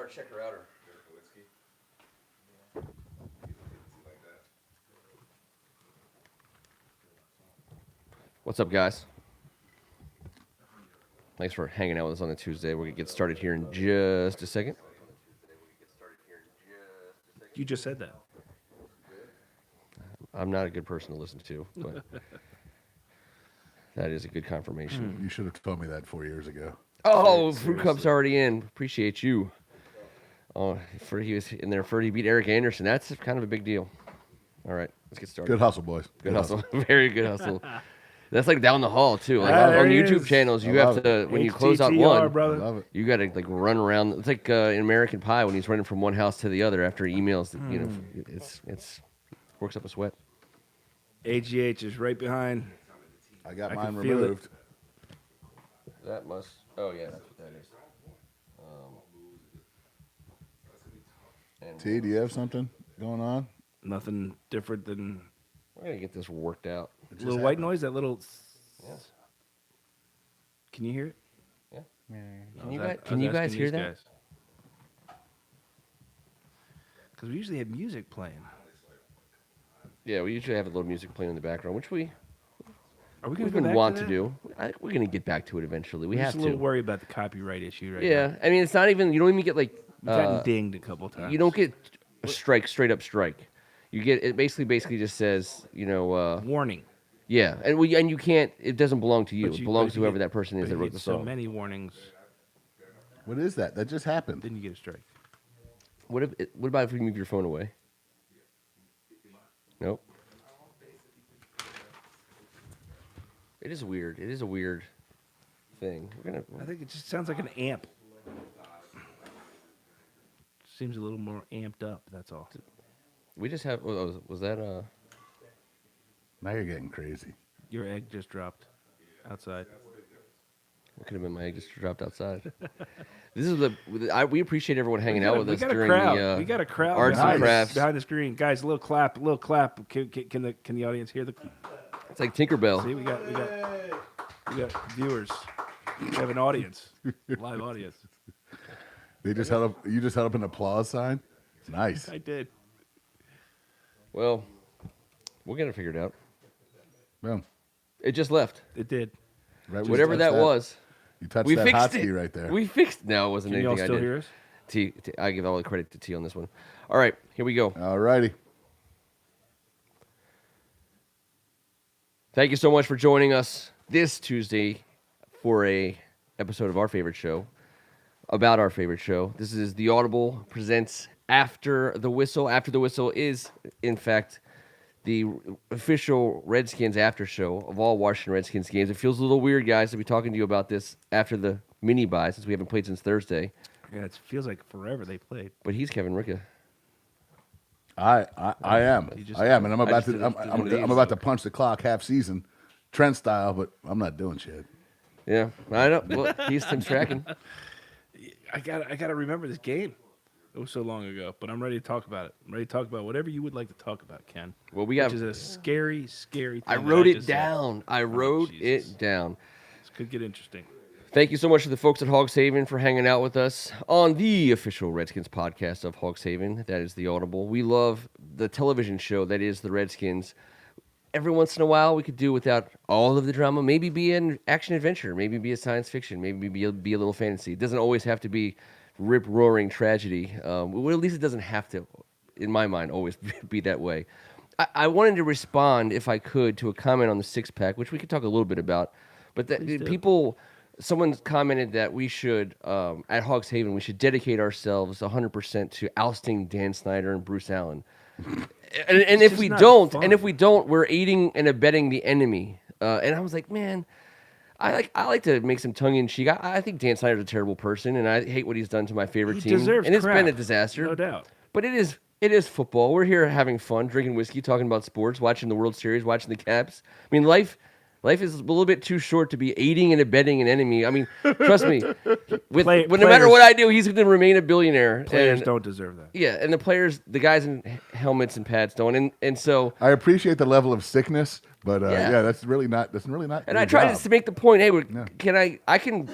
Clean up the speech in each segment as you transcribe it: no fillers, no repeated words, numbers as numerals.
or check her out. What's up, guys? Thanks for hanging out with us on a Tuesday. We're going to get started here in just a second. You just said that. I'm not a good person to listen to, but that is a good confirmation. You should have told me that 4 years ago. Oh, Fruit Cup's already in. Appreciate you. Oh, he was in there. He beat Eric Anderson. That's kind of a big deal. All right, let's get started. Good hustle, boys. Good hustle. Very good hustle. That's like down the hall too. Like Ah, on there it YouTube is. channels, you have to when you close out HTTR, one, brother. Love it. you got to like run around. It's like in American Pie when he's running from one house to the other after he emails. You know, it's works up a sweat. AGH is right behind. I got I mine can feel it. removed. That must. Oh yeah, that's what that is. And T, do you have something going on? Nothing different than we're gonna get this worked out. It little just white happened. noise. That little. Yes. Can you hear it? Can you guys hear that? Because we usually have music playing. Yeah, we usually have a little music playing in the background, which Are we going we've to been want to do. We're gonna get back to it eventually. We We're have just a little to. worried about the copyright issue right Yeah, now. I mean it's not even. You don't even get like. We've gotten dinged a couple times. You don't get a straight up strike. You get it basically just says, warning. yeah, and you can't. It doesn't belong to you. But It you- belongs but to you whoever get- that person is But that you wrote get the so song. many warnings, What is that? That just happened. then you get a strike. What about if we move your phone away? Nope. It is weird. It is a weird thing. I think it just sounds like an amp. Seems a little more amped up. That's all. We just have. Was that Now you're getting crazy. Your egg just dropped outside. It could have been my egg just dropped outside. This is we appreciate everyone hanging out with we us got a during crowd. the We got a crowd arts and behind, crafts. behind the screen, guys. A little clap, a little clap. Can the audience hear the? It's like Tinkerbell. See, we got viewers. We have an audience, live audience. They just held up. You just held up an applause sign. Nice. I did. Well, we'll get it figured out. Boom. It just left. It did. Right when you Whatever touched that was. You touched We that fixed hotkey it. right there. We fixed. No, it wasn't Can you all anything I still did. hear us? T, I give all the credit to T on this one. All right, here we go. All righty. Thank you so much for joining us this Tuesday for a episode of our favorite show, about our favorite show. This is the Audible presents After the Whistle. After the Whistle is, in fact, the official Redskins after show of all Washington Redskins games. It feels a little weird, guys, to be talking to you about this after the mini bye, since we haven't played since Thursday. Yeah, it feels like forever they played. But he's Kevin Ricka. I am. You just- I am, and I'm about just to. did I'm, a- I'm, did a I'm about to punch the clock half season, Trent style, but I'm not doing shit. Yeah, I know. Well, he's Tim's tracking. I gotta remember this game. It was so long ago, but I'm ready to talk about it. I'm ready to talk about whatever you would like to talk about, Ken. Well, we Which got. is a scary, scary thing. I that wrote it just said. down. I wrote Jesus. it down. This could get interesting. Thank you so much to the folks at Hogs Haven for hanging out with us on the official Redskins podcast of Hogs Haven. That is the Audible. We love the television show that is the Redskins. Every once in a while, we could do without all of the drama. Maybe be an action adventure. Maybe be a science fiction. Maybe be a little fantasy. It doesn't always have to be rip-roaring tragedy. Well, at least it doesn't have to, in my mind, always be that way. I wanted to respond, if I could, to a comment on the six-pack, which we could talk a little bit about. But someone commented that we should, at Hogs Haven, we should dedicate ourselves 100% to ousting Dan Snyder and Bruce Allen. And if just we not don't, fun. we're aiding and abetting the enemy. And I was like, man, I like to make some tongue in cheek. I think Dan Snyder's a terrible person, and I hate what he's done to my favorite He team. deserves And it's crap, been a disaster, no doubt. But it is football. We're here having fun, drinking whiskey, talking about sports, watching the World Series, watching the Caps. I mean, life is a little bit too short to be aiding and abetting an enemy. I mean, trust me, no matter what I do, he's going to remain a billionaire. Players and, don't deserve that. Yeah, and the guys in helmets and pads don't. And so I appreciate the level of sickness, but Yeah. that's really not. And your I try job. to make the point, hey, Yeah. I can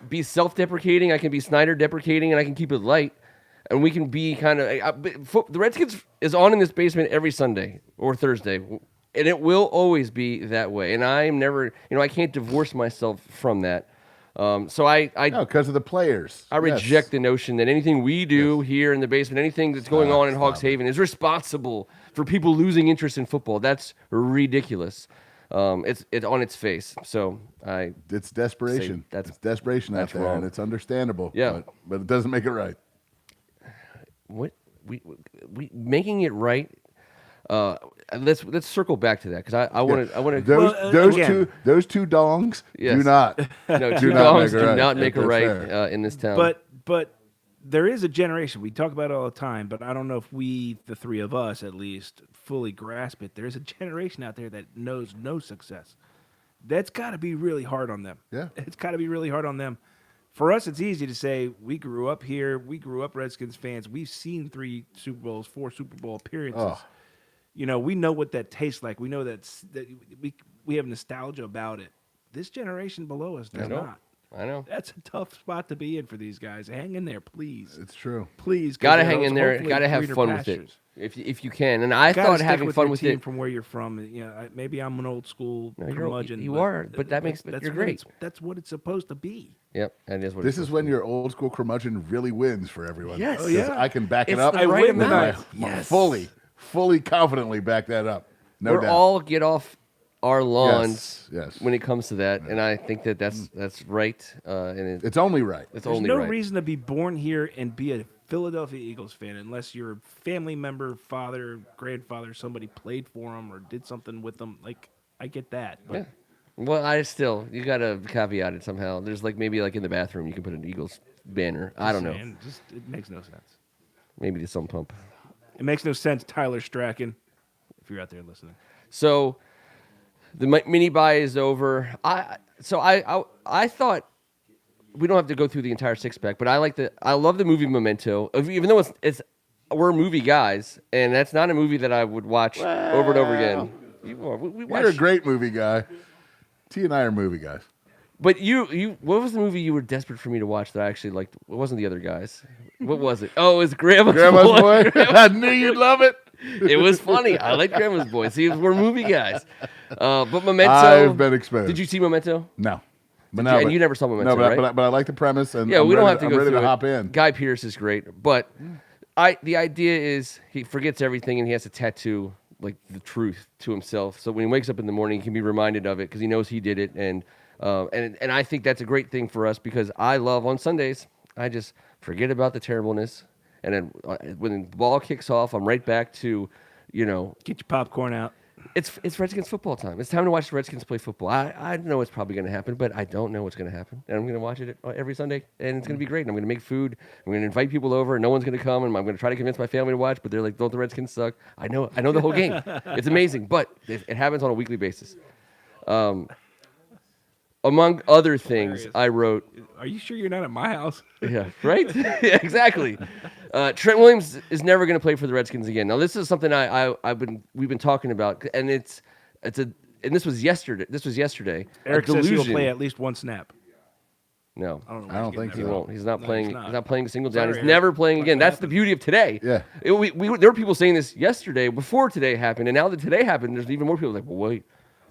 be self-deprecating, I can be Snyder deprecating, and I can keep it light. and we can be kind of the Redskins is on in this basement every Sunday or Thursday, and it will always be that way. And I'm never, I can't divorce myself from that. So I No, because of the players. I reject the notion that anything we do here in the basement, anything that's going on in Hawks Haven, is responsible for people losing interest in football. That's ridiculous. It's on its face. So It's desperation. It's desperation out there, wrong. and it's understandable. Yeah. but it doesn't make it right. what we making it right. Let's circle back to that because I want to. Those two dongs Yes. do not. No, two not dogs make it do right. not make a That's right fair. in this town. But there is a generation, we talk about it all the time, but I don't know if we, the three of us at least, fully grasp it. There's a generation out there that knows no success. That's got to be really hard on them. Yeah. It's got to be really hard on them. For us, it's easy to say we grew up here. We grew up Redskins fans. We've seen 3 Super Bowls, 4 Super Bowl appearances. Oh. We know what that tastes like. We know that we have nostalgia about it. This generation below us does not. I know. That's a tough spot to be in for these guys. Hang in there, please. It's true. Please. Got to hang in there. Got to have fun with it if you can. And I thought having fun with it from where you're from. Maybe I'm an old school curmudgeon. You are, but that makes you're great. That's what it's supposed to be. Yep, that is what. This is when your old school curmudgeon really wins for everyone. Yes. Oh, yeah. I can back it It's up. the right with amount. my fully confidently back that up. No We're doubt. all get off our lawns Yes. when it comes to that, and I think that's right. And It's only right. it's There's only no right. reason to be born here and be a Philadelphia Eagles fan unless your family member, father, grandfather, somebody played for them or did something with them. Like, I get that. But Yeah. Well, you got to caveat it somehow. There's maybe in the bathroom you can put an Eagles banner. I don't know. man, it makes no sense. Maybe the sump pump. It makes no sense, Tyler Strachan, if you're out there listening. So the mini buy is over. I thought we don't have to go through the entire 6-pack, but I love the movie Memento. Even though we're movie guys, and that's not a movie that I would watch over and over again. You're a great movie guy. T and I are movie guys. But what was the movie you were desperate for me to watch that I actually liked? It wasn't The Other Guys. What was it? Oh, it was Grandma's Boy. I knew you'd love it. It was funny. I like Grandma's Boy. See, we're movie guys. But Memento. I've been exposed. Did you see Memento? No. But And you never saw Memento, no, but, right? but I like the premise, and Yeah, I'm we don't ready- have to I'm go ready through to it. hop in. Guy Pearce is great, but the idea is he forgets everything and he has to tattoo the truth to himself. So when he wakes up in the morning, he can be reminded of it because he knows he did it. And I think that's a great thing for us because I love on Sundays. I just forget about the terribleness, and then when the ball kicks off, I'm right back to, Get your popcorn out. It's Redskins football time. It's time to watch the Redskins play football. I know it's probably going to happen, but I don't know what's going to happen. And I'm going to watch it every Sunday, and it's going to be great. And I'm going to make food. I'm going to invite people over, and no one's going to come. And I'm going to try to convince my family to watch, but they're like, "Don't the Redskins suck?" I know the whole game. It's amazing, but it happens on a weekly basis. Among other things, Hilarious. I wrote. Are you sure you're not at my house? Yeah, right? Yeah, exactly. Trent Williams is never going to play for the Redskins again. Now, this is something we've been talking about, and this was yesterday. Eric A says he'll delusion. play at least one snap. No, I don't know. I don't think he so. won't. He's not No, playing. he's not. He's not playing a single down. Sorry, He's Eric. never playing again. That's the beauty of today. Yeah. There were people saying this yesterday before today happened, and now that today happened, there's even more people like, well, wait.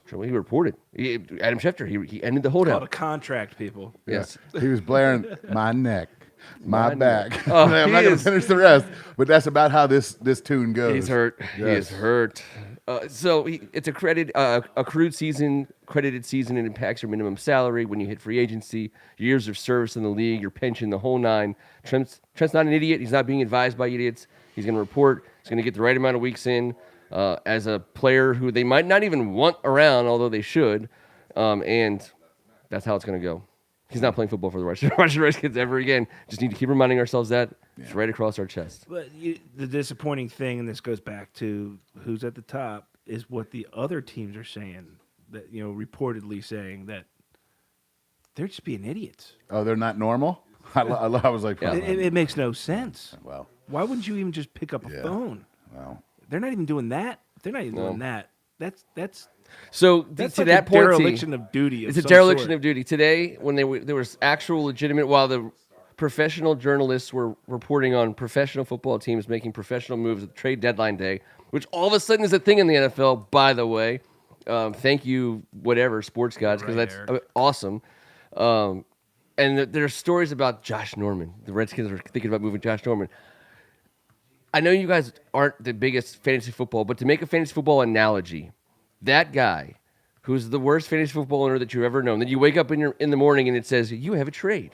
He reported. Adam Schefter, he ended the Called a holdout. contract, people. Yes. He was blaring my neck, my back. Oh, I'm he not going to is- finish the rest, but that's about how this tune goes. He's hurt. He is Yes. hurt. So it's a accrued season, credited season. It impacts your minimum salary when you hit free agency, years of service in the league, your pension, the whole nine. Trent's not an idiot. He's not being advised by idiots. He's going to report. He's going to get the right amount of weeks in as a player who they might not even want around, although they should. And that's how it's going to go. He's not playing football for the Washington Redskins ever again. Just need to keep reminding ourselves that. It's right across our chest. But the disappointing thing, and this goes back to who's at the top, is what the other teams are saying. That reportedly saying that they're just being idiots. Oh, they're not normal? I was like, Yeah. It makes no sense. well, Why wouldn't you even just pick up a Yeah. phone? well. They're not even doing that. If they're not even doing that. That's So that's to like that a point, dereliction of duty. it's a dereliction of duty. Today, when there was actual legitimate, while the professional journalists were reporting on professional football teams making professional moves at trade deadline day, which all of a sudden is a thing in the NFL, by the way. Thank you, whatever, sports gods, because Right, that's Eric. awesome. And there are stories about Josh Norman. The Redskins are thinking about moving Josh Norman. I know you guys aren't the biggest fantasy football, but to make a fantasy football analogy, that guy who's the worst fantasy football owner that you've ever known, then you wake up in the morning and it says, you have a trade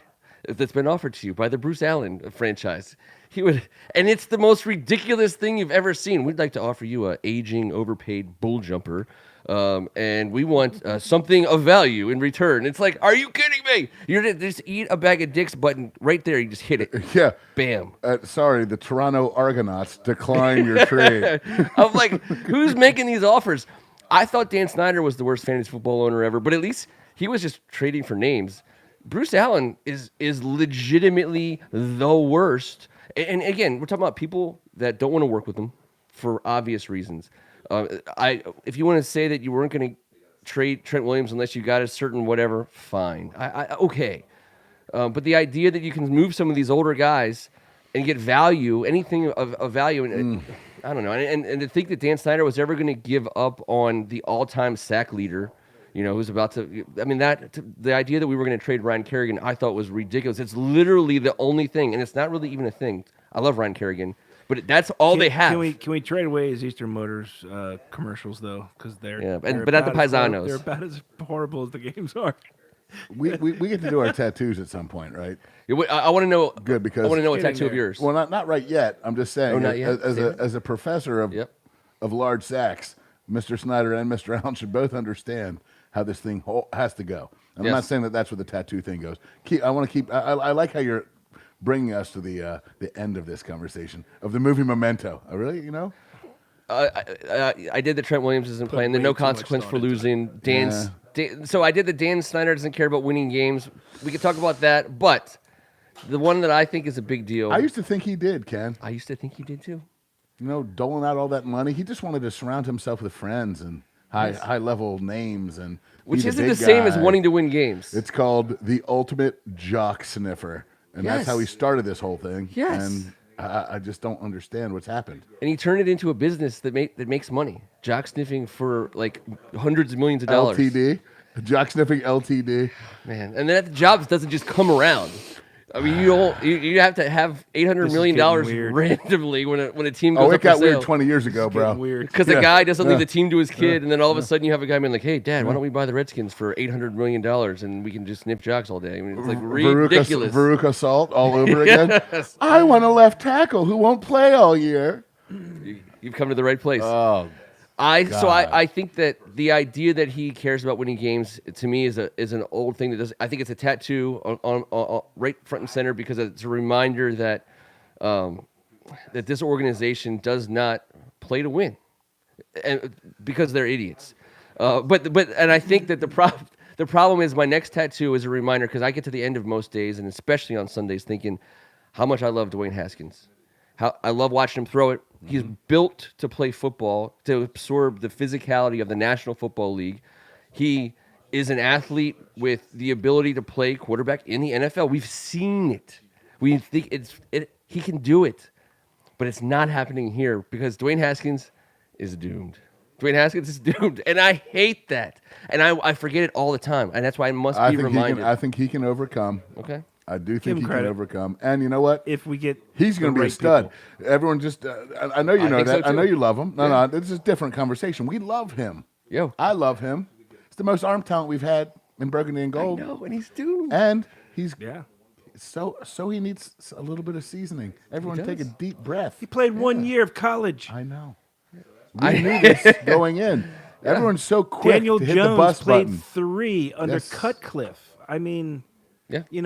that's been offered to you by the Bruce Allen franchise. He would, and it's the most ridiculous thing you've ever seen. We'd like to offer you a aging, overpaid bull jumper, and we want something of value in return. It's like, are you kidding me? You're to just eat a bag of dicks button right there. You just hit it. Yeah. Bam. Sorry, the Toronto Argonauts decline your trade. I'm like, who's making these offers? I thought Dan Snyder was the worst fantasy football owner ever, but at least he was just trading for names. Bruce Allen is legitimately the worst. And again, we're talking about people that don't want to work with him for obvious reasons. If you want to say that you weren't going to trade Trent Williams unless you got a certain whatever, fine. Okay. But the idea that you can move some of these older guys and get value, anything of value, and I don't know. And to think that Dan Snyder was ever going to give up on the all-time sack leader, who's about to. I mean, the idea that we were going to trade Ryan Kerrigan, I thought was ridiculous. It's literally the only thing, and it's not really even a thing. I love Ryan Kerrigan, but that's all they have. Can we trade away his Eastern Motors commercials though? Because they're but not the Paisanos. They're about as horrible as the games are. We get to do our tattoos at some point, right? I want to know. Good, because I want to know a Getting tattoo of there. yours. Well, not right yet. I'm just saying. Oh, not yet? As a professor of large sacks, Mr. Snyder and Mr. Allen should both understand how this thing has to go. And I'm not saying that that's where the tattoo thing goes. I want to keep. I like how you're bringing us to the end of this conversation of the movie Memento. Really, I did the Trent Williams isn't playing. The way no too much consequence thought for into it. losing. So I did the Dan Snyder doesn't care about winning games. We could talk about that, but the one that I think is a big deal. I used to think he did, Ken. I used to think he did too. Doling out all that money. He just wanted to surround himself with friends and high level names, and Which be isn't big the same as guy. wanting to win games. It's called the ultimate jock sniffer, and that's how he started this whole thing. Yes. And I just don't understand what's happened. And he turned it into a business that makes money. Jock sniffing for like hundreds of millions of dollars. LTD, jock sniffing LTD. Man, and that job doesn't just come around. I mean, you have to have $800 million weird. randomly when a team goes Oh, it up for got sale. weird 20 years ago, bro. Weird. Because Yeah. the guy doesn't leave Yeah. the team to his kid, and then all of a sudden you have a guy being like, "Hey, Dad, why don't we buy the Redskins for $800 million and we can just sniff jocks all day?" I mean, it's like ridiculous. Veruca Salt all over again. I want a left tackle who won't play all year. You've come to the right place. Oh, I think that the idea that he cares about winning games to me is an old thing that does. I think it's a tattoo on right front and center because it's a reminder that that this organization does not play to win, and because they're idiots. And I think that the problem is my next tattoo is a reminder because I get to the end of most days and especially on Sundays thinking how much I love Dwayne Haskins. How I love watching him throw it. He's built to play football, to absorb the physicality of the National Football League. He is an athlete with the ability to play quarterback in the NFL. We've seen it. We think he can do it, but it's not happening here because Dwayne Haskins is doomed. Dwayne Haskins is doomed, and I hate that. And I forget it all the time, and that's why I must be reminded. I think he can overcome. Okay. I do Give think him he can credit. overcome. And you know what? If we get He's going to be a right stud. people. Everyone just, I know you know think so that. I know too. you love him. No, this is a different conversation. We love him. Yo. I love him. It's the most arm talent we've had in burgundy and gold. No, and he's doomed. And he's Yeah. so he needs a little bit of seasoning. Everyone take a does. deep breath. He played 1 year of college. I know. We knew this going in. Everyone's so quick Daniel to hit the Jones bus played button. 3 under Yes. Cutcliffe. I mean, Yeah. you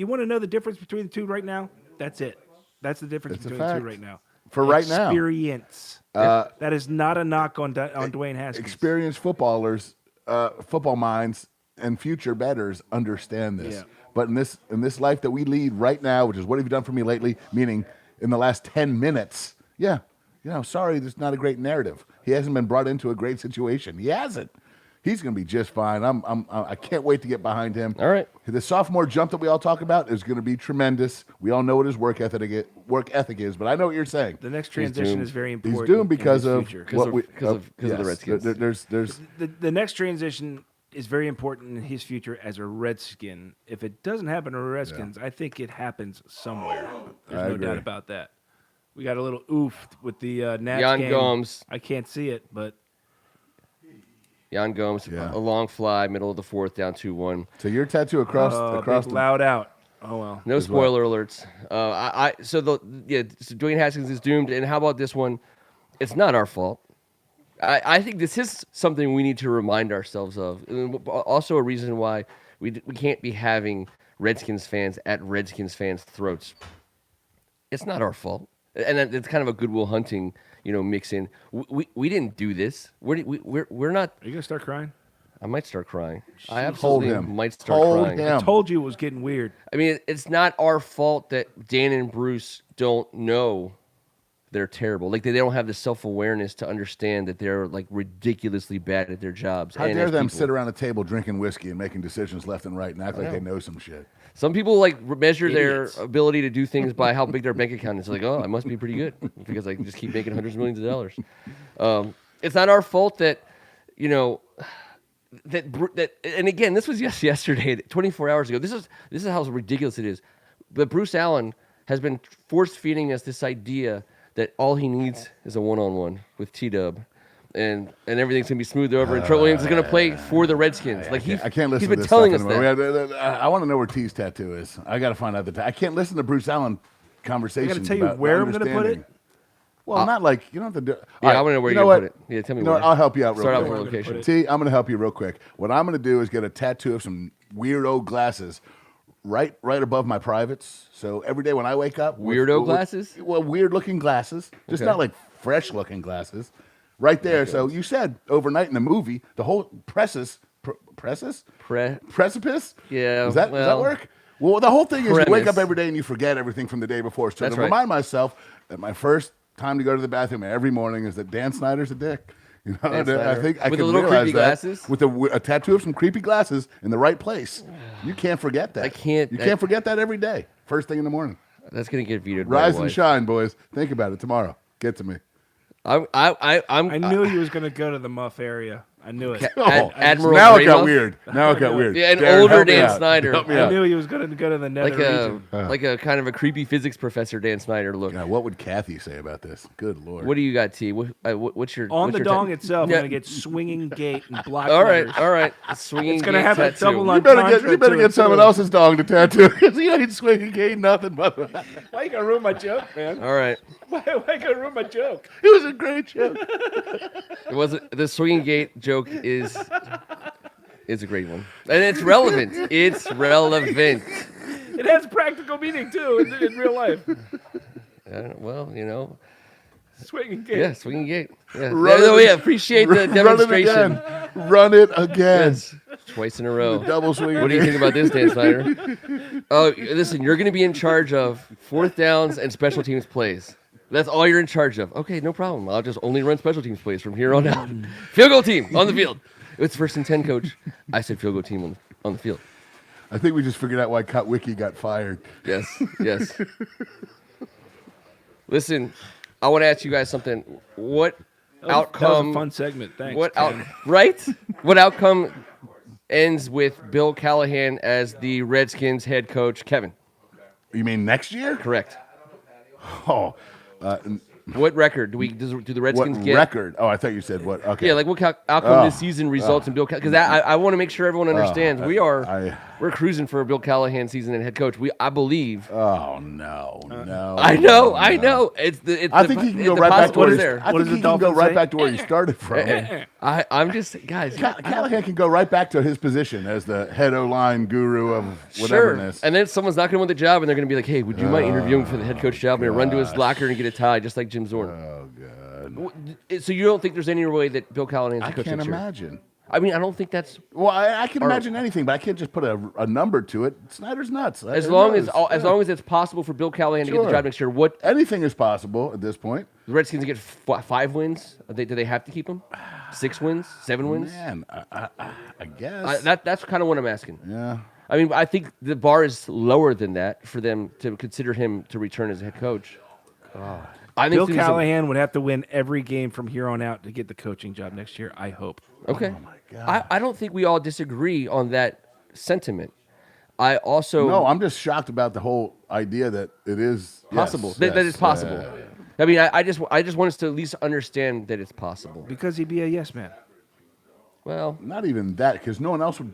want to know the difference between the two right now? That's it. That's the difference It's a between the two fact. right now. For right now. Experience. That is not a knock on Dwayne Haskins. Experienced footballers, football minds, and future bettors understand this. Yeah. But in this life that we lead right now, which is what have you done for me lately? Meaning, in the last 10 minutes, sorry, there's not a great narrative. He hasn't been brought into a great situation. He hasn't. He's going to be just fine. I can't wait to get behind him. All right. The sophomore jump that we all talk about is going to be tremendous. We all know what his work ethic is, but I know what you're saying. The next transition is very important. He's doomed because in of his future. Because of the Redskins. There's The next transition is very important in his future as a Redskin. If it doesn't happen to the Redskins, I think it happens somewhere. There's no doubt about that. We got a little oof with the Nats Jan game. Gomes. I can't see it, but Jan Gomes, a long fly, middle of the fourth, down 2-1. So your tattoo across big loud out. Oh well. No spoiler alerts. So Dwayne Haskins is doomed. And how about this one? It's not our fault. I think this is something we need to remind ourselves of. And also a reason why we can't be having Redskins fans at Redskins fans' throats. It's not our fault. And it's kind of a Goodwill Hunting, mix in. We didn't do this. We're not. Are you gonna start crying? I might start crying. I absolutely might start Hold crying. him. I told you it was getting weird. I mean, it's not our fault that Dan and Bruce don't know they're terrible. Like they don't have the self-awareness to understand that they're like ridiculously bad at their jobs. How dare them sit around a table drinking whiskey and making decisions left and right and act like they know some shit. Some people measure their ability to do things by how big their bank account is. Like, oh, I must be pretty good because I can just keep making hundreds of millions of dollars. It's not our fault that, that. And again, this was yesterday, 24 hours ago. This is how ridiculous it is. But Bruce Allen has been force feeding us this idea that all he needs is a one-on-one with T-Dub. And everything's gonna be smoothed over, and Trent Williams is gonna play for the Redskins. I can't listen he's to been this telling stuff us anymore. that. I want to know where T's tattoo is. I got to find out I can't listen to Bruce Allen conversations. I got to tell you about where I'm gonna put understanding. it. Well, not like you don't have to do. Yeah, I want to know where you're gonna put it. Yeah, tell me where. I'll help you out real Start quick. out with location. T, I'm going to help you real quick. What I'm going to do is get a tattoo of some weirdo glasses right above my privates. So every day when I wake up, glasses? Well, weird looking glasses, just not like fresh looking glasses. Right there. So you said overnight in the movie, the whole precipice? Yeah. Does that work? Well, the whole thing is you wake up every day and you forget everything from the day before. So That's to remind myself that my first time to go to the bathroom every morning is that Dan Snyder's a dick. I think I with can the little realize creepy that glasses? with a tattoo of some creepy glasses in the right place. You can't forget that. You can't forget that every day. First thing in the morning. That's gonna get vetoed. Rise and shine, boys. Think about it tomorrow. Get to me. I knew he was going to go to the Muff area. I knew it. Admiral now it Bramuff? got weird. Now it got weird. Yeah, an Darren, older help me Dan out. Snyder. Help me I out. knew he was going to go to the nether region. Like a kind of a creepy physics professor Dan Snyder look. Now, what would Kathy say about this? Good Lord. What do you got, T? What's your On what's the your dong ta- itself, Yeah. I'm going to get swinging gate and block All letters. right. Swinging It's going to gate have a tattoo. double You better entendre get someone else's dong to tattoo. You ain't swinging gate nothing but. Why you going to ruin my joke, man? All right. Why you going to ruin my joke? It was a great joke. It wasn't the swinging gate joke is a great one, and it's relevant. It's relevant. It has practical meaning, too, in real life. Well, Swinging gate. yeah, swinging gate. Yeah, appreciate the demonstration. Run it again. Yes. Twice in a row. Double swing. What do you think about this, Dan Snyder? Oh, listen, you're going to be in charge of fourth downs and special teams plays. That's all you're in charge of. Okay, no problem. I'll just only run special teams plays from here on out. Field goal team on the field. It's 1st and 10, coach. I said field goal team on the field. I think we just figured out why Cut Wiki got fired. Yes. Listen, I want to ask you guys something. What outcome? That was a fun segment. Thanks. Right? What outcome ends with Bill Callahan as the Redskins head coach, Kevin? You mean next year? Correct. Oh. What record do the Redskins What get? record? Oh, I thought you said what. Okay. Yeah, like what outcome this season results in Bill Callahan? Because I want to make sure everyone understands we're cruising for a Bill Callahan season and head coach. I believe. Oh no. I know. I think he can go right back to where he can go right back to where he started from. I'm just guys. Callahan can go right back to his position as the head O-line guru of whateverness. And then someone's not going to want the job, and they're going to be like, "Hey, would you mind interviewing for the head coach job?" And run to his locker and get a tie, just like Jim Zorn. Oh God. So you don't think there's any way that Bill Callahan is the coach I can't next year? imagine. I mean, I don't think that's Well, I can imagine anything, but I can't just put a number to it. Snyder's nuts. as long as it's possible for Bill Callahan to get the job next year. What anything is possible at this point. the Redskins get 5 wins? Do they have to keep them? 6 wins? 7 wins? Man, I guess That's kind of what I'm asking. Yeah. I mean, I think the bar is lower than that for them to consider him to return as a head coach. I think Bill Callahan would have to win every game from here on out to get the coaching job next year, I hope. Okay. Oh, my God. I don't think we all disagree on that sentiment. I also No, I'm just shocked about the whole idea that it is possible. Yes, That it's yes, possible. yeah. I mean, I just want us to at least understand that it's possible. Because he'd be a yes man. Well, Not even that, because no one else would.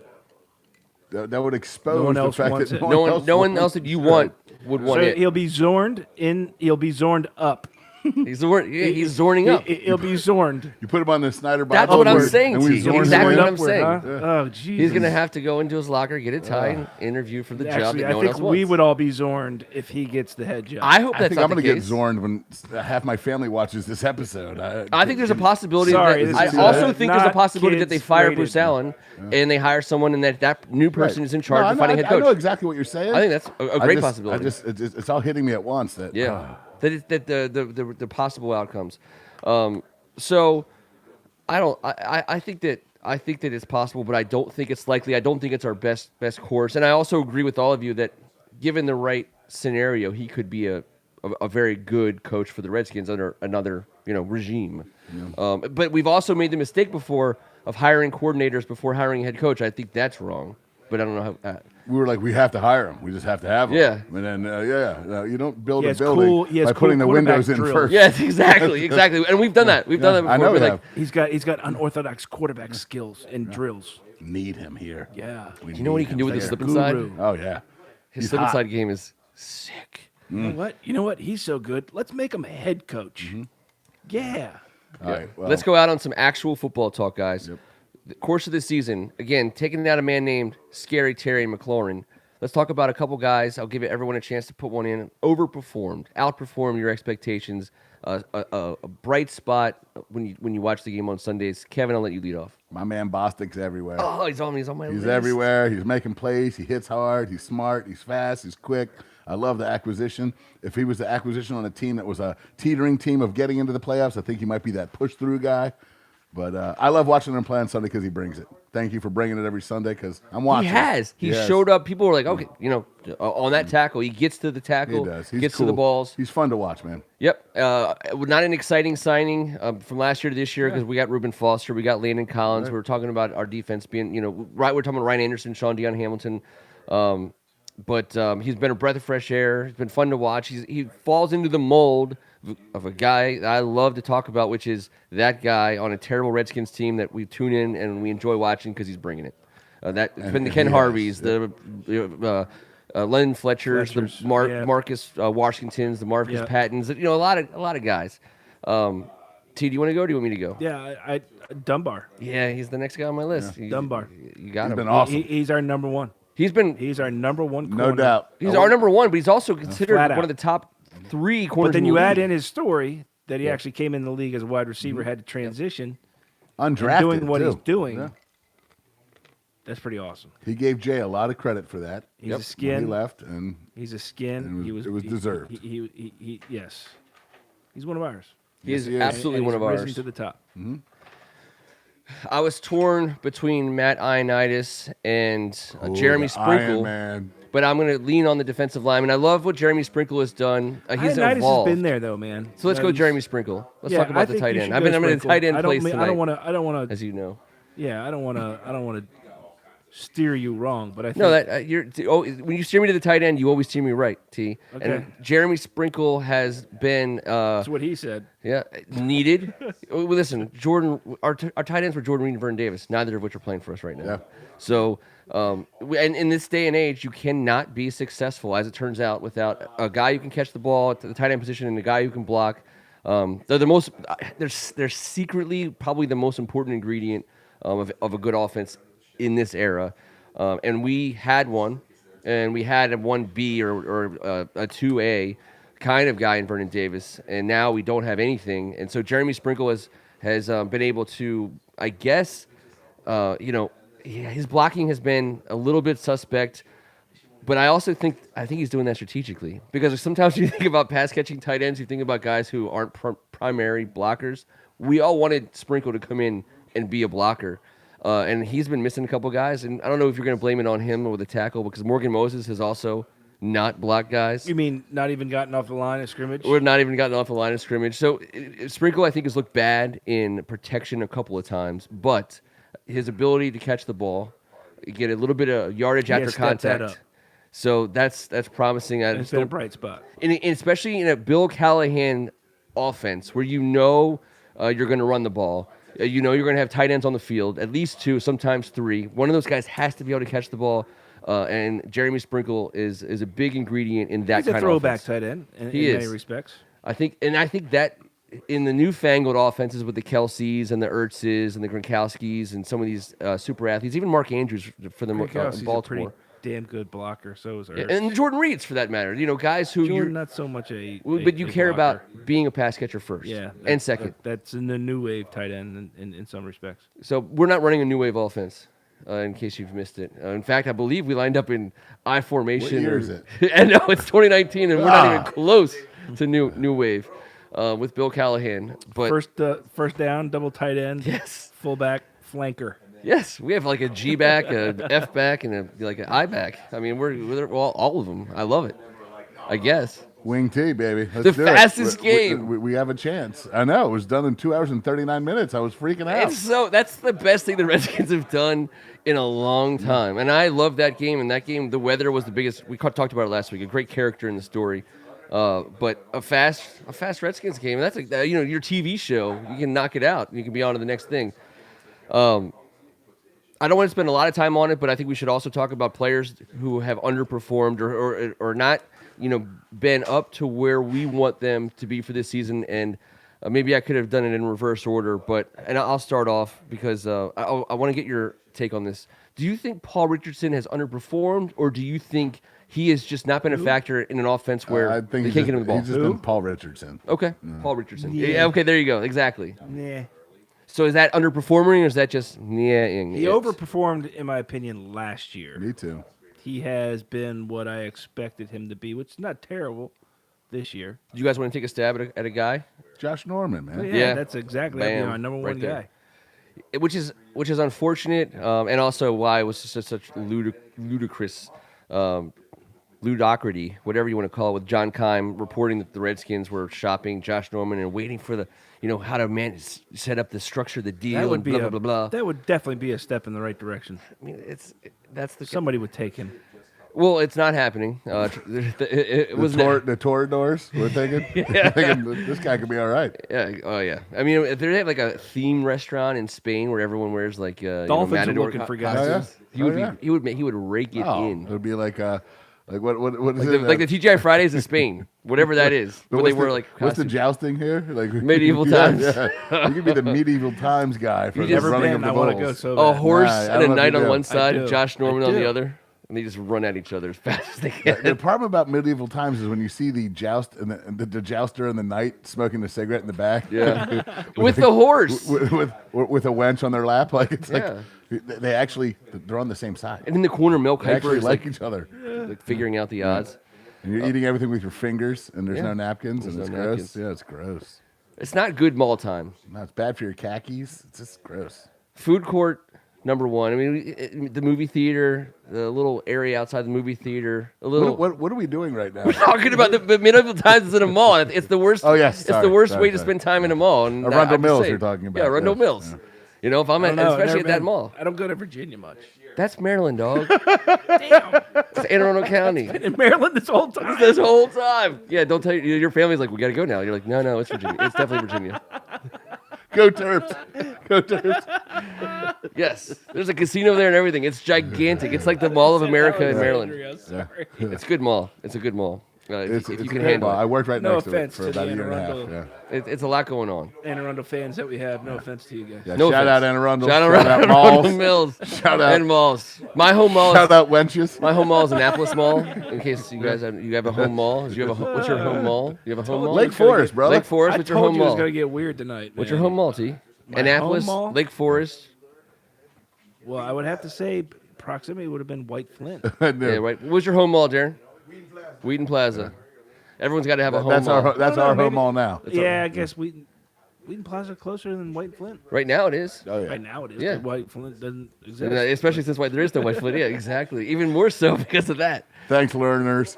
That would expose No one the else fact wants that it. no one else that you want would want So it. he'll be Zorned in. He'll be Zorned up. He's zorning up. He'll be Zorned. You put him on the Snyder box. That's what I'm upward, saying and to we you. zorn him Exactly in. what I'm Upward, saying. huh? Oh, Jesus. He's going to have to go into his locker, get a tie, and interview for the job Actually, that no I one think else wants. we would all be Zorned if he gets the head job. I hope I that's think not I'm going the to get case. zorned when half my family watches this episode. I think there's a possibility. Sorry, that, this is I also think there's a not possibility that they fire kids Bruce rated. Allen and they hire someone and that new person is in charge No, of finding head coach. I know exactly what you're saying. I think that's a great possibility. It's all hitting me at once. That The possible outcomes. So I think that it's possible, but I don't think it's likely. I don't think it's our best course. And I also agree with all of you that given the right scenario, he could be a very good coach for the Redskins under another regime. Yeah. But we've also made the mistake before of hiring coordinators before hiring a head coach. I think that's wrong. But I don't know how. We were like, we have to hire him. We just have to have him. Yeah. And then, you don't build He a has building cool- he has by cool putting the windows in quarterback first. Yes, exactly. And we've done that. We've done that before. I know We're we like, have. He's got unorthodox quarterback skills and drills. Need him here. Yeah. you know what he can do with his slip Guru. inside? Oh, yeah. His He's slip hot. inside game is sick. You know what? He's so good. Let's make him head coach. Yeah. All right. Well, Let's go out on some actual football talk, guys. The course of the season, again, taking out a man named Scary Terry McLaurin. Let's talk about a couple guys. I'll give everyone a chance to put one in. Overperformed, outperformed your expectations. A bright spot when you watch the game on Sundays. Kevin, I'll let you lead off. My man Bostic's everywhere. Oh, he's on my list. He's everywhere. He's making plays. He hits hard. He's smart. He's fast. He's quick. I love the acquisition. If he was the acquisition on a team that was a teetering team of getting into the playoffs, I think he might be that push-through guy. But I love watching him play on Sunday because he brings it. Thank you for bringing it every Sunday because I'm watching. He has. He showed up. People were like, okay, on that tackle. He gets to the tackle. He does. He's gets cool. to the balls. He's fun to watch, man. Yep. Not an exciting signing from last year to this year because we got Reuben Foster, we got Landon Collins. Right. We were talking about our defense being, we're talking about Ryan Anderson, Sean Deion Hamilton. But he's been a breath of fresh air. It's been fun to watch. He falls into the mold of a guy that I love to talk about, which is that guy on a terrible Redskins team that we tune in and we enjoy watching because he's bringing it. It's been the Ken Harveys, the Len Fletchers, the Marcus Washingtons, the Marcus Pattons. A lot of guys. T, do you want to go? Or do you want me to go? Yeah, I Dunbar. Yeah, he's the next guy on my list. Dunbar. You got He's him. been awesome. He's our number one. He's our number one No corner. doubt. He's our number one, but he's also considered Flat one out. of the top 3 corners. But then in you the add league. in his story that he actually came in the league as a wide receiver, had to transition, Undrafted, and doing what too. he's doing. Yeah. That's pretty awesome. He gave Jay a lot of credit for that. He's a when skin. he left, and He's a skin. And it was deserved. He yes. He's one of ours. He is he is. absolutely And one of he's risen ours. to the top. I was torn between Matt Ioannidis and Jeremy the Iron Sprinkle, Man. but I'm going to lean on the defensive lineman. I love what Jeremy Sprinkle has done. He's Ioannidis evolved. has been there though, man. So let's go He's- Jeremy Sprinkle. Let's Yeah, talk I about the think tight you end. should I'm go in the Sprinkle. tight end I place don't tonight, want to. as you know. Yeah, I don't want to steer you wrong, but I think No, that when you steer me to the tight end, you always steer me right, T. Okay. And Jeremy Sprinkle has been that's what he said. needed. Well, listen, Jordan, our tight ends were Jordan Reed and Vernon Davis, neither of which are playing for us right now. Yeah. So, and in this day and age, you cannot be successful, as it turns out, without a guy who can catch the ball at the tight end position and a guy who can block. They're the most. They're secretly probably the most important ingredient of a good offense in this era. And we had one, and we had a 1B or a 2A kind of guy in Vernon Davis, and now we don't have anything. And so Jeremy Sprinkle has been able to, I guess, his blocking has been a little bit suspect. But I also think he's doing that strategically because sometimes you think about pass catching tight ends, you think about guys who aren't primary blockers. We all wanted Sprinkle to come in and be a blocker, and he's been missing a couple guys. And I don't know if you're going to blame it on him or the tackle because Morgan Moses has also not blocked guys. You mean not even gotten off the line of scrimmage? We're not even gotten off the line of scrimmage. So Sprinkle, I think, has looked bad in protection a couple of times, but his ability to catch the ball, get a little bit of yardage after contact. So that's promising. It's been a bright spot. And especially in a Bill Callahan offense where you're going to run the ball. You're going to have tight ends on the field, at least 2, sometimes 3. One of those guys has to be able to catch the ball. And Jeremy Sprinkle is a big ingredient in that kind of offense. He's a throwback tight end in many respects. I think that in the newfangled offenses with the Kelseys and the Ertzes and the Gronkowskis and some of these super athletes, even Mark Andrews for the Baltimore. Damn good blocker. So is Ertz. And Jordan Reeds, for that matter. Guys who you're not so much but you care blocker. About being a pass catcher first, and second. That's in the new wave tight end in some respects. So we're not running a new wave offense. In case you've missed it. In fact, I believe we lined up in I formation. What year is it? And no, it's 2019, and we're not even close to new wave with Bill Callahan. But first down, double tight end. Yes. Fullback, flanker. Yes, we have like a G back, a F back, and an I back. I mean, we're all of them. I love it. I guess. Wing T, baby. Let's the do fastest it. game. We have a chance. I know. It was done in 2 hours and 39 minutes. I was freaking out. And that's the best thing the Redskins have done in a long time. And I love that game. And that game, the weather was the biggest. We talked about it last week. A great character in the story. But a fast Redskins game. That's like your TV show. You can knock it out. You can be on to the next thing. I don't want to spend a lot of time on it, but I think we should also talk about players who have underperformed or not, been up to where we want them to be for this season. And maybe I could have done it in reverse order, and I'll start off because I want to get your take on this. Do you think Paul Richardson has underperformed, or do you think he has just not been a factor in an offense where I think they can't get him the ball? He's just been Paul Richardson. Okay, Paul Richardson. Yeah, okay, there you go. Exactly. Yeah. So is that underperforming, or is that just He overperformed, in my opinion, last year. Me too. He has been what I expected him to be, which is not terrible this year. Do you guys want to take a stab at a guy? Josh Norman, man. Yeah, that's exactly our number one guy. Which is unfortunate, and also why it was just such ludicrous ludocracy, whatever you want to call it, with John Keim reporting that the Redskins were shopping Josh Norman and waiting for the, how to set up the structure of the deal and blah, blah, blah, blah. That would definitely be a step in the right direction. I mean, somebody would take him. Well, it's not happening. The Toradors, we're thinking. Yeah. Thinking this guy could be all right. Yeah. Oh, yeah. I mean, if they have like a theme restaurant in Spain where everyone wears like Dolphins are looking for guys. He would rake it in. It would be like what is like it? Like the TGI Fridays in Spain, whatever that is. But where they were like what's the jousting here? Like medieval times. Yeah. You could be the medieval times guy for the running of the bulls. I want to go so bad. A horse and a knight on one side, and Josh Norman on the other. And they just run at each other as fast as they can. The problem about medieval times is when you see the joust and the jouster and the knight smoking a cigarette in the back. Yeah, with the horse, with a wench on their lap, like they're on the same side. And in the corner, Mel They Kiper actually is like each other, like figuring out the odds. And you're eating everything with your fingers, and there's no napkins, and it's gross. Napkins. Yeah, it's gross. It's not good mall time. No, it's bad for your khakis. It's just gross. Food court. Number one. I mean, the movie theater, the little area outside the movie theater. What are we doing right now? We're talking about the medieval times is in a mall. It's the worst. Oh yes, it's the worst way to spend time in a mall. And Arundel Mills, you're talking about. Yeah, Arundel Mills. Yeah. If I'm especially at that mall. I don't go to Virginia much. That's Maryland, dog. Damn. It's Anne Arundel County. Been in Maryland this whole time. This whole time. Yeah, don't tell your family's like, we got to go now. You're like, no, it's Virginia. It's definitely Virginia. Go Terps. Go Terps. Yes. There's a casino there and everything. It's gigantic. It's like the Mall of America in Maryland. Yeah. It's a good mall. It's a good mall. If you can a handle I worked right No next to it offense for to about the a year and a Anne half. Arundel. It's a lot going on. Anne Arundel fans that we have, no offense to you guys. Yeah, No shout offense. out Anne Arundel. Shout out Arundel Arundel Mills. Shout out. And malls. My home mall Shout out wenches. My home mall is Annapolis Mall. In case you guys have a home mall. What's your home mall? You have a home mall? Lake Forest, brother. Lake Forest. I What's your told home you it was mall? going to get weird tonight, man. What's your home mall, T? My Annapolis, home mall? Lake Forest. Well, I would have to say proximity would have been White Flint. Yeah, right. What was your home mall, Darren? Wheaton Plaza. Everyone's got to have a home That's mall. that's our home mall now. Yeah, I guess Wheaton Plaza closer than White Flint. Right now it is. Oh yeah. Right now it is. Yeah. but White Flint doesn't exist. And, especially since there is no White Flint. Yeah, exactly. Even more so because of that. Thanks, learners.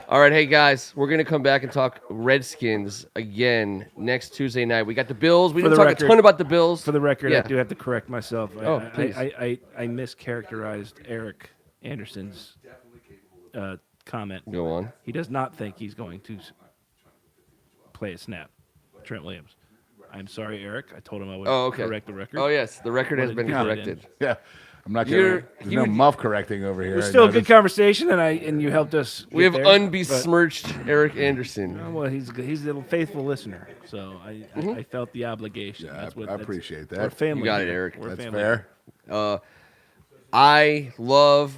All right, hey guys, we're gonna come back and talk Redskins again next Tuesday night. We got the Bills. We For didn't the talk record- a ton about the Bills. For the record, Yeah. I do have to correct myself. Oh, please. I mischaracterized Eric Anderson's comment. Go on. He does not think he's going to play a snap. Trent Williams. I'm sorry, Eric. I told him I would correct the record. Oh yes, the record has been Wanted to corrected. Yeah. I'm not You're- gonna. There's you no would- muff correcting over here. It was I still a good noticed. conversation, and you helped us. We get have there, unbesmirched Eric Anderson. but, well, he's a faithful listener, so I felt the obligation. Yeah, That's what I that's- appreciate We're that. family. You got it, here. Eric. We're That's family. fair. I love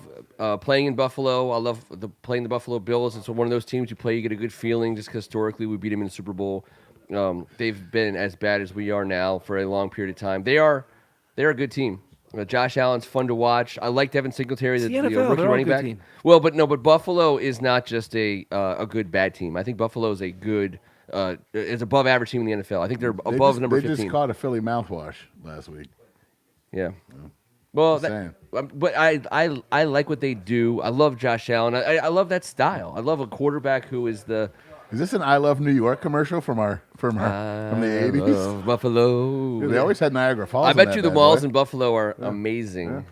playing in Buffalo. I love playing the Buffalo Bills. It's one of those teams you play, you get a good feeling just 'cause historically we beat them in the Super Bowl. They've been as bad as we are now for a long period of time. They're a good team. Josh Allen's fun to watch. I like Devin Singletary, It's the the NFL, rookie they're all running good back. team. Well, but Buffalo is not just a good bad team. I think Buffalo is a good, is above average team in the NFL. I think they're They above just, number they 15. just caught a Philly mouthwash last week. Yeah. Well, Just but I like what they do. I love Josh Allen. I love that style. I love a quarterback who is the Is this an "I Love New York" commercial from the '80s? love Buffalo. Dude, they always had Niagara Falls. I in bet that you the bad malls boy. in Buffalo are amazing.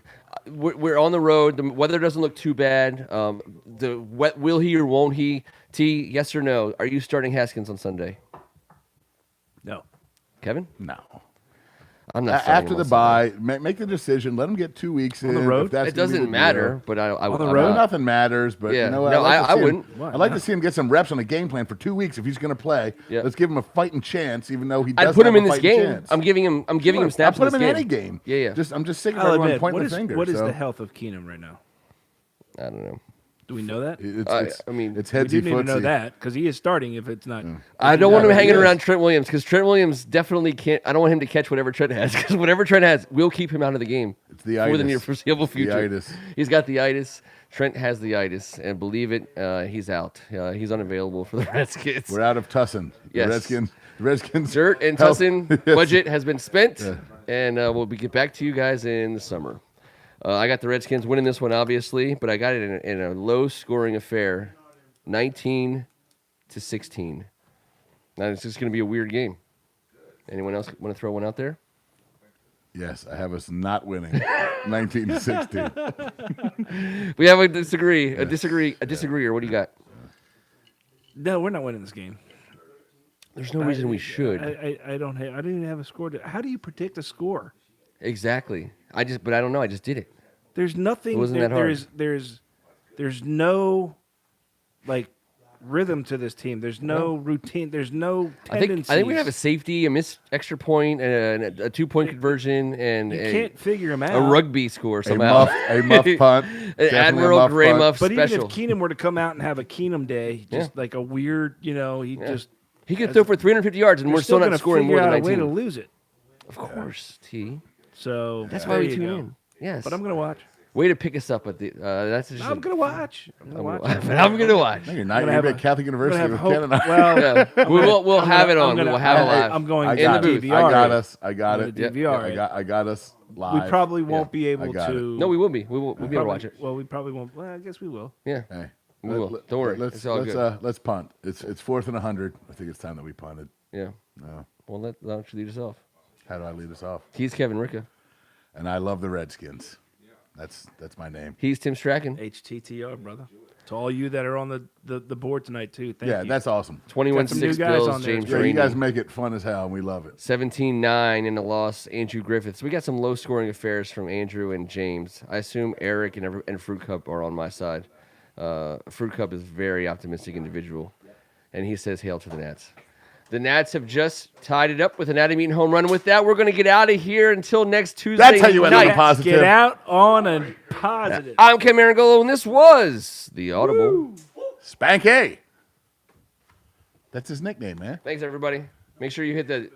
We're on the road. The weather doesn't look too bad. Will he or won't he? T, yes or no? Are you starting Haskins on Sunday? No. Kevin? No. I'm not starting After him the on Sunday. bye, make the decision. Let them get 2 weeks in the road? if that's It gonna be doesn't the matter, deal. but I On the I'm road? not- Nothing matters, but Yeah. you know what? No, like to I see him- wouldn't. Why I'd like to not? see him get some reps on a game plan for 2 weeks if he's going to play. Yeah. Let's give him a fighting chance, even though he doesn't I'd put him have in a this fighting game. chance. I'm giving him Sure, snaps. I'll put in him in this any game. Yeah. I'm just sick of I'll everyone admit, pointing what the is finger. what is so the health of Keenum right now? I don't know. Do we know that? It's, I mean, it's We headsy do need to know footsy. that because he is starting. If it's not, I don't want him Yeah, hanging he is. around Trent Williams because Trent Williams definitely can't. I don't want him to catch whatever Trent has because whatever Trent has will keep him out of the game It's the for the itis. near foreseeable It's the future. itis. He's got the itis. Trent has the itis, and believe it, he's out. He's unavailable for the Redskins. We're out of Tussin. Yes. The Redskins. Dirt and health- Tussin Yes. budget has been spent, and we'll get back to you guys in the summer. I got the Redskins winning this one, obviously, but I got it in a low-scoring affair, 19-16. Now it's just going to be a weird game. Anyone else want to throw one out there? Yes, I have us not winning. 19-16. We have a disagreeer. What do you got? no, we're not winning this game. There's no reason we should. I don't have. I didn't even have a score. How do you predict a score? Exactly. But I don't know. I just did it. There's nothing. It wasn't that hard. There's no like rhythm to this team. There's no routine. There's no I tendencies. think we have a safety, a missed extra point, and a 2-point conversion, and You can't figure them out. a rugby score a somehow. muff punt. An Definitely a Admiral muff Gray punt. muff But special. even if Keenum were to come out and have a Keenum day, just like a weird, he just He could throw for 350 yards, and you're we're still gonna not scoring figure more than out a way to 19. lose it. Of course, T. So That's there why we you tune go. in. Yes. But I'm gonna watch. Way to pick us up at the. That's just. I'm gonna watch. I'm gonna watch. But I'm gonna watch. No, you're not. gonna You're have at a- Catholic University I'm with gonna Ken have and I. hope. Well, We'll have it on. I'm gonna- We'll have it live. I'm going I to got the it. booth. I got DVR. us. I got I'm it. gonna DVR it. I got us We live. probably won't be able got it. to. No, we will be. We'll be able to watch it. Well, we probably won't. Well, I guess we will. Yeah. Hey, We will. Don't worry. Let's It's all good. let's punt. It's 4th and 100. I think it's time that we punted. Yeah. No. Well, why don't you lead us off? How do I lead us off? He's Kevin Ricka. And I love the Redskins. That's my name. He's Tim Strachan. HTTR, brother. To all you that are on the board tonight too. Thank you. That's awesome. 21 some new 21-6 guys Bills, on there. James Yeah, you Rainey. guys make it fun as hell, and we love it. 17-9 in the loss, Andrew Griffiths. We got some low-scoring affairs from Andrew and James. I assume Eric and Fruit Cup are on my side. Fruit Cup is a very optimistic individual, and he says hail to the Nats. The Nats have just tied it up with an Adam Eaton home run. With that, we're going to get out of here until next Tuesday That's how you end on a night. positive. Get out on a positive. I'm Ken Marangolo, and this was The Audible. Spanky. That's his nickname, man. Thanks, everybody. Make sure you hit the